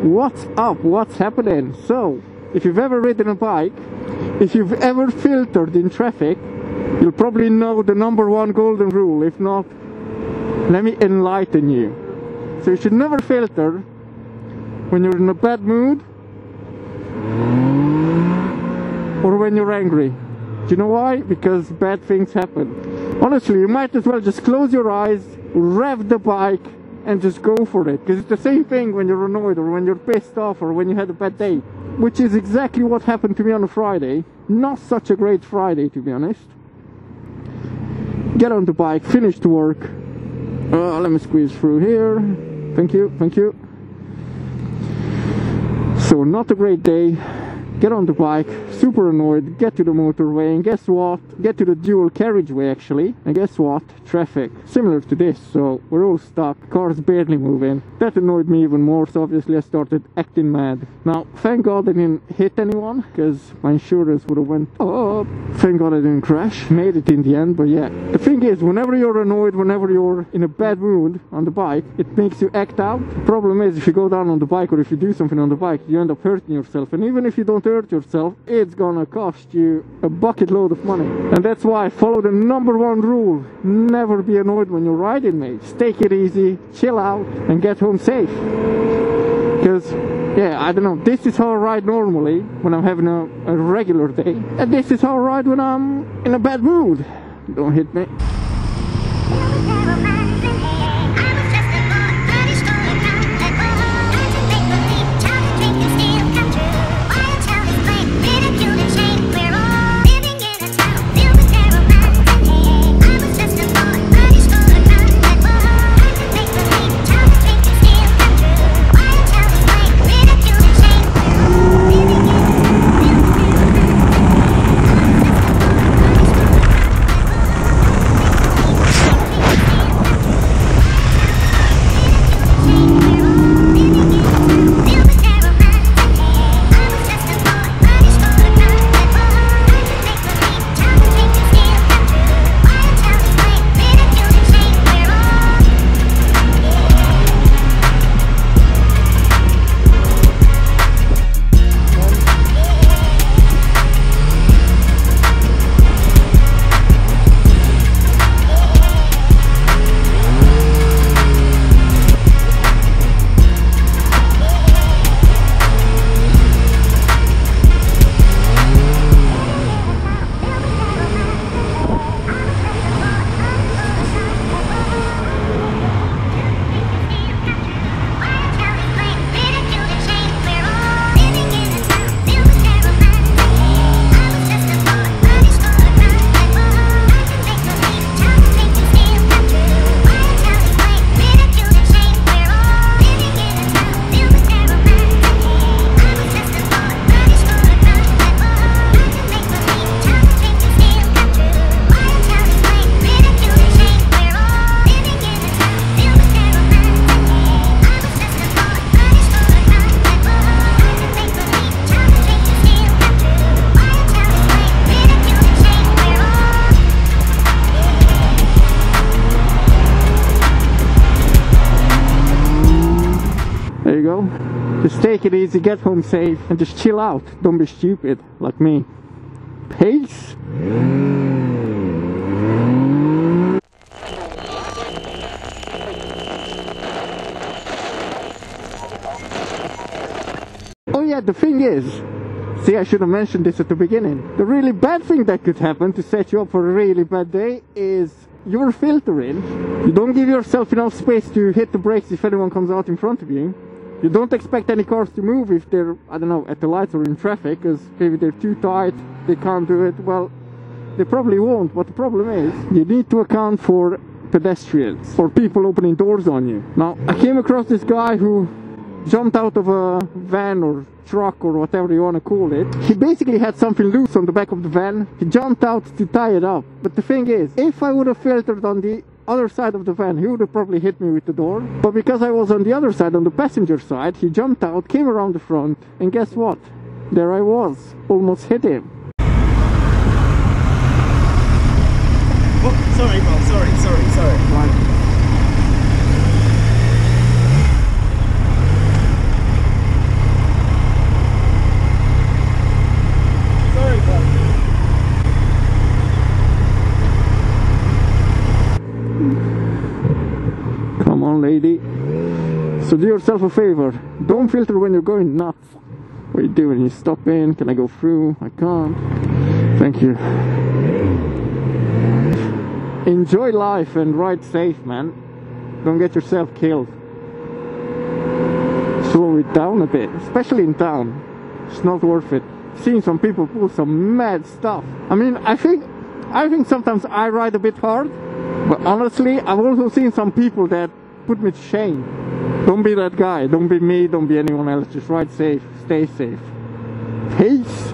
What's up? What's happening? So, if you've ever ridden a bike, if you've ever filtered in traffic, you'll probably know the #1 golden rule. If not, let me enlighten you. So you should never filter when you're in a bad mood or when you're angry. Do you know why? Because bad things happen. Honestly, you might as well just close your eyes, rev the bike, and just go for it, because it's the same thing when you're annoyed or when you're pissed off or when you had a bad day, which is exactly what happened to me on a Friday. Not such a great Friday, to be honest. Get on the bike, finish the work. Let me squeeze through here. Thank you, thank you. So not a great day. Get on the bike, super annoyed, get to the motorway, and guess what? Get to the dual carriageway actually, and guess what? Traffic. Similar to this, so we're all stuck, cars barely moving. That annoyed me even more, so obviously I started acting mad. Now, thank God I didn't hit anyone, because my insurance would have went up. Thank God I didn't crash, made it in the end, but yeah. The thing is, whenever you're annoyed, whenever you're in a bad mood on the bike, it makes you act out. The problem is, if you go down on the bike or if you do something on the bike, you end up hurting yourself, and even if you don't hurt yourself, it's gonna cost you a bucket load of money. And that's why I follow the #1 rule: never be annoyed when you're riding, mates. Take it easy, chill out, and get home safe. Because, yeah, I don't know, this is how I ride normally when I'm having a regular day, and this is how I ride when I'm in a bad mood. Don't hit me. There you go. Just take it easy, get home safe, and just chill out. Don't be stupid like me. Peace. Oh yeah, the thing is, see, I should have mentioned this at the beginning. The really bad thing that could happen to set you up for a really bad day is you're filtering. You don't give yourself enough space to hit the brakes if anyone comes out in front of you. You don't expect any cars to move if they're, I don't know, at the lights or in traffic, because maybe they're too tight, they can't do it. Well, they probably won't, but the problem is, you need to account for pedestrians, or people opening doors on you. Now, I came across this guy who jumped out of a van or truck or whatever you want to call it. He basically had something loose on the back of the van. He jumped out to tie it up. But the thing is, if I would have filtered on the other side of the van, he would have probably hit me with the door. But because I was on the other side, on the passenger side, he jumped out, came around the front, and guess what? There I was, almost hit him. Oh, sorry, bro, sorry. Right. Come on, lady. So do yourself a favor. Don't filter when you're going nuts. What are you doing? You stop in. Can I go through? I can't. Thank you. Enjoy life and ride safe, man. Don't get yourself killed. Slow it down a bit, especially in town. It's not worth it. Seeing some people pull some mad stuff. I mean, I think sometimes I ride a bit hard, but honestly, I've also seen some people that put me to shame. Don't be that guy. Don't be me. Don't be anyone else. Just ride safe. Stay safe. Peace.